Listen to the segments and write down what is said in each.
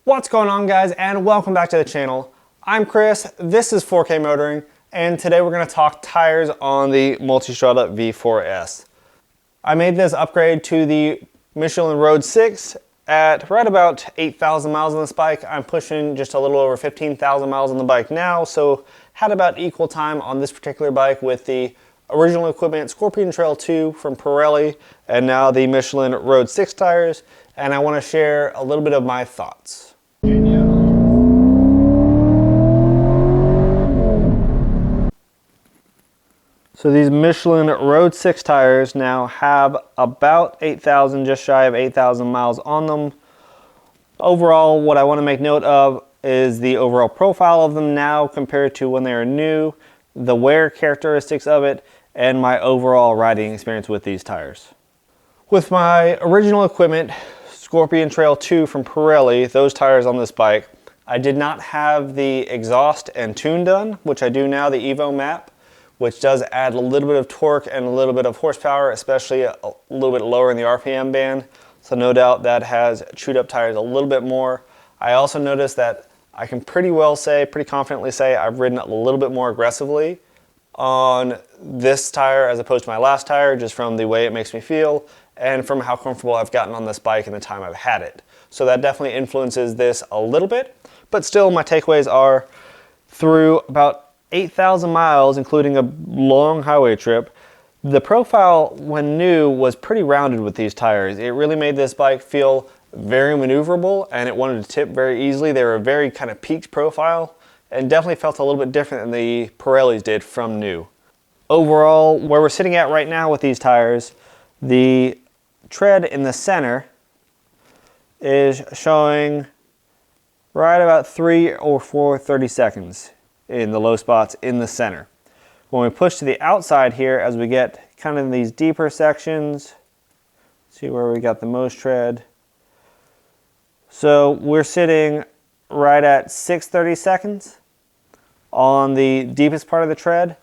What's going on, guys, and welcome back to the channel. I'm Chris, this is 4K Motoring, and today we're going to talk tires on the Multistrada V4S. I made this upgrade to the Michelin Road 6 at right about 8,000 miles on this bike. I'm pushing just a little over 15,000 miles on the bike now, so had about equal time on this particular bike with the original equipment Scorpion Trail 2 from Pirelli and now the Michelin Road 6 tires, and I want to share a little bit of my thoughts. So these Michelin Road 6 tires now have about 8,000, just shy of 8,000 miles on them. Overall, what I want to make note of is the overall profile of them now compared to when they were new, the wear characteristics of it, and my overall riding experience with these tires. With my original equipment, Scorpion Trail 2 from Pirelli, those tires on this bike, I did not have the exhaust and tune done, which I do now, the Evo map, which does add a little bit of torque and a little bit of horsepower, especially a little bit lower in the RPM band. So no doubt that has chewed up tires a little bit more. I also noticed that I can pretty confidently say I've ridden a little bit more aggressively on this tire as opposed to my last tire, just from the way it makes me feel and from how comfortable I've gotten on this bike in the time I've had it. So that definitely influences this a little bit, but still my takeaways are through about 8,000 miles, including a long highway trip, the profile when new was pretty rounded with these tires. It really made this bike feel very maneuverable and it wanted to tip very easily. They were a very kind of peaked profile and definitely felt a little bit different than the Pirellis did from new. Overall, where we're sitting at right now with these tires, the tread in the center is showing right about 3 or 4 30 seconds in the low spots in the center. When we push to the outside here, as we get kind of in these deeper sections, see where we got the most tread. So we're sitting right at 6 seconds on the deepest part of the tread.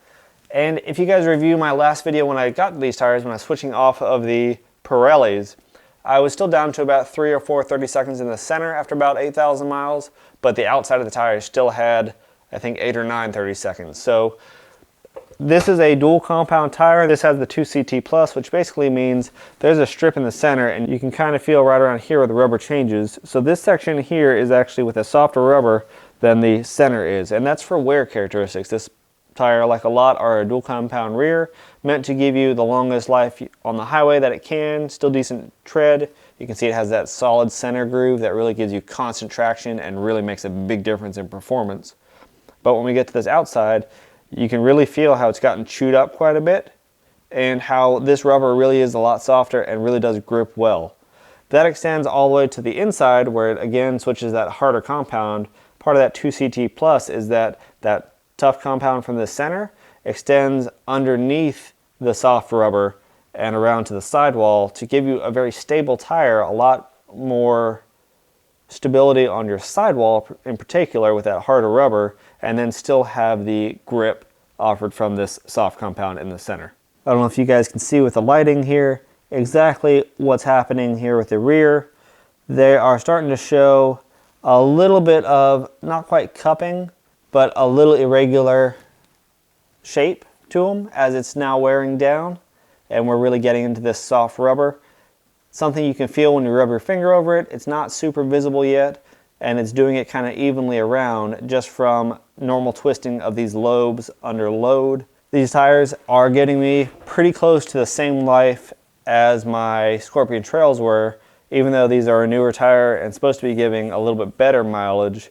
And if you guys review my last video when I got these tires, when I was switching off of the Pirellis, I was still down to about 3 or 4 30 seconds in the center after about 8,000 miles, but the outside of the tires still had, I think, 8 or 9 30 seconds. So this is a dual compound tire. This has the 2CT Plus, which basically means there's a strip in the center and you can kind of feel right around here where the rubber changes. So this section here is actually with a softer rubber than the center is, and that's for wear characteristics. This tire, like a lot, are a dual compound rear, meant to give you the longest life on the highway that it can, still decent tread. You can see it has that solid center groove that really gives you constant traction and really makes a big difference in performance. But when we get to this outside, you can really feel how it's gotten chewed up quite a bit and how this rubber really is a lot softer and really does grip well. That extends all the way to the inside where it again switches that harder compound. Part of that 2CT Plus is that tough compound from the center extends underneath the soft rubber and around to the sidewall to give you a very stable tire, a lot more stability on your sidewall in particular with that harder rubber, and then still have the grip offered from this soft compound in the center. I don't know if you guys can see with the lighting here exactly what's happening here with the rear. They are starting to show a little bit of, not quite cupping, but a little irregular shape to them as it's now wearing down and we're really getting into this soft rubber. Something you can feel when you rub your finger over it. It's not super visible yet, and it's doing it kind of evenly around just from normal twisting of these lobes under load. These tires are getting me pretty close to the same life as my Scorpion Trails were, even though these are a newer tire and supposed to be giving a little bit better mileage.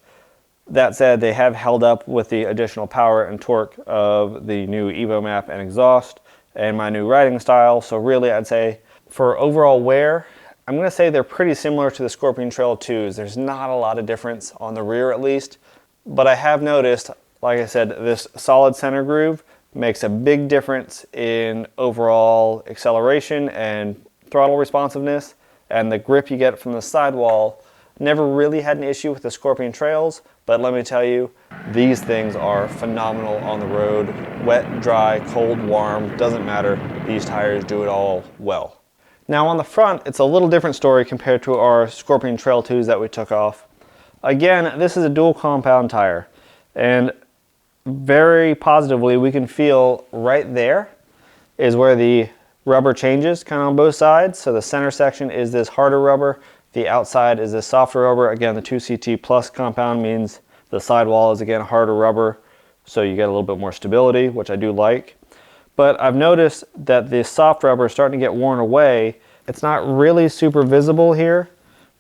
That said, they have held up with the additional power and torque of the new Evo map and exhaust and my new riding style. So really, I'd say for overall wear, I'm going to say they're pretty similar to the Scorpion Trail 2s. There's not a lot of difference on the rear at least, but I have noticed, like I said, this solid center groove makes a big difference in overall acceleration and throttle responsiveness, and the grip you get from the sidewall. Never really had an issue with the Scorpion Trails, but let me tell you, these things are phenomenal on the road. Wet, dry, cold, warm, doesn't matter. These tires do it all well. Now on the front, it's a little different story compared to our Scorpion Trail 2s that we took off. Again, this is a dual compound tire, and very positively we can feel right there is where the rubber changes kind of on both sides. So the center section is this harder rubber, the outside is this softer rubber. Again, the 2CT plus compound means the sidewall is again harder rubber, so you get a little bit more stability, which I do like. But I've noticed that the soft rubber is starting to get worn away. It's not really super visible here,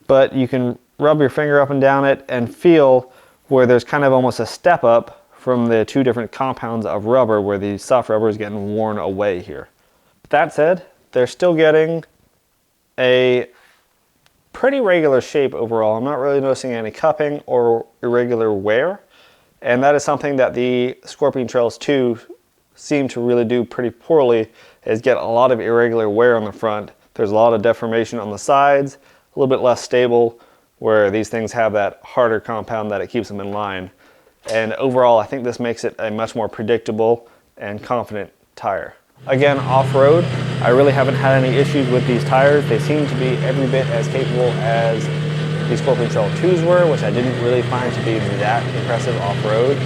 but you can rub your finger up and down it and feel where there's kind of almost a step up from the two different compounds of rubber where the soft rubber is getting worn away here. That said, they're still getting a pretty regular shape overall. I'm not really noticing any cupping or irregular wear, and that is something that the Scorpion Trails 2 seem to really do pretty poorly, is get a lot of irregular wear on the front. There's a lot of deformation on the sides, a little bit less stable, where these things have that harder compound that it keeps them in line. And overall, I think this makes it a much more predictable and confident tire. Again, off-road, I really haven't had any issues with these tires. They seem to be every bit as capable as the Scorpion Trail 2s were, which I didn't really find to be that impressive off-road.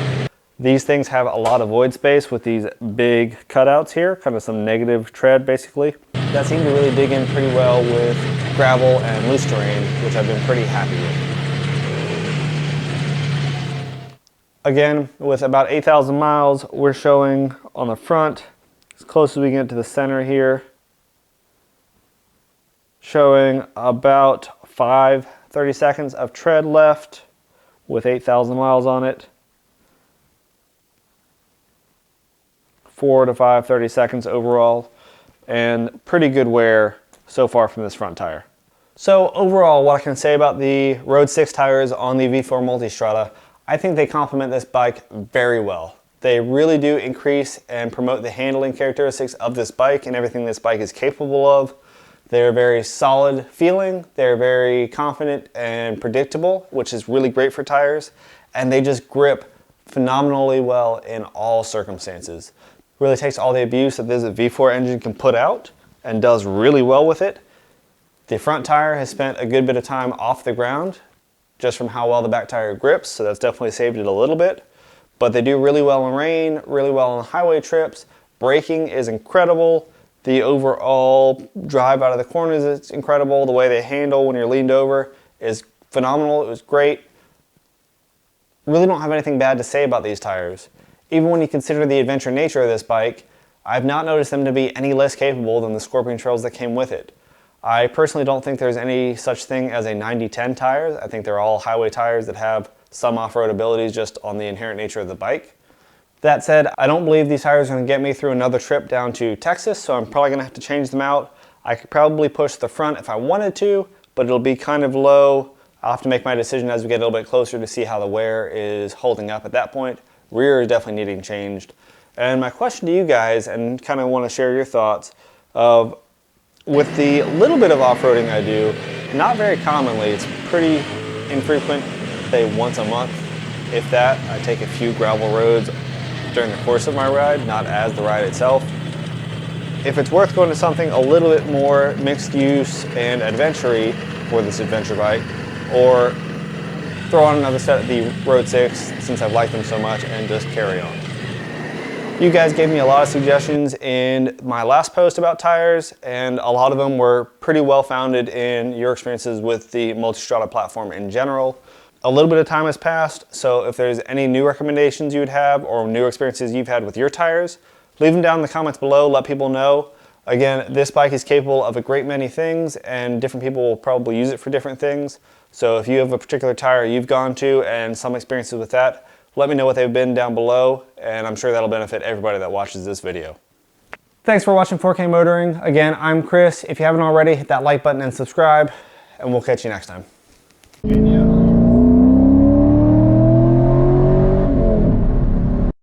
These things have a lot of void space with these big cutouts here, kind of some negative tread basically. That seemed to really dig in pretty well with gravel and loose terrain, which I've been pretty happy with. Again, with about 8,000 miles, we're showing on the front, as close as we get to the center here, showing about 5:30 seconds of tread left with 8,000 miles on it. 4 to 5:30 seconds overall, and pretty good wear so far from this front tire. So overall, what I can say about the Road 6 tires on the V4 Multistrada, I think they complement this bike very well. They really do increase and promote the handling characteristics of this bike and everything this bike is capable of. They're very solid feeling, they're very confident and predictable, which is really great for tires, and they just grip phenomenally well in all circumstances. Really takes all the abuse that this V4 engine can put out and does really well with it. The front tire has spent a good bit of time off the ground just from how well the back tire grips, so that's definitely saved it a little bit. But they do really well in rain, really well on highway trips. Braking is incredible. The overall drive out of the corners is incredible. The way they handle when you're leaned over is phenomenal. It was great. Really don't have anything bad to say about these tires. Even when you consider the adventure nature of this bike, I've not noticed them to be any less capable than the Scorpion Trails that came with it. I personally don't think there's any such thing as a 90-10 tire. I think they're all highway tires that have some off-road abilities just on the inherent nature of the bike. That said, I don't believe these tires are going to get me through another trip down to Texas, so I'm probably going to have to change them out. I could probably push the front if I wanted to, but it'll be kind of low. I'll have to make my decision as we get a little bit closer to see how the wear is holding up at that point. Rear is definitely needing changed. And my question to you guys, and kind of want to share your thoughts of, with the little bit of off-roading I do, not very commonly, it's pretty infrequent, say once a month, if that. I take a few gravel roads during the course of my ride, not as the ride itself. If it's worth going to something a little bit more mixed use and adventure-y for this adventure bike, or throw on another set of the Road 6 since I've liked them so much and just carry on. You guys gave me a lot of suggestions in my last post about tires, and a lot of them were pretty well founded in your experiences with the Multistrada platform in general. A little bit of time has passed, so if there's any new recommendations you would have or new experiences you've had with your tires, leave them down in the comments below, let people know. Again, this bike is capable of a great many things, and different people will probably use it for different things. So if you have a particular tire you've gone to and some experiences with that, let me know what they've been down below, and I'm sure that'll benefit everybody that watches this video. Thanks for watching 4K Motoring. Again, I'm Chris. If you haven't already, hit that like button and subscribe, and we'll catch you next time.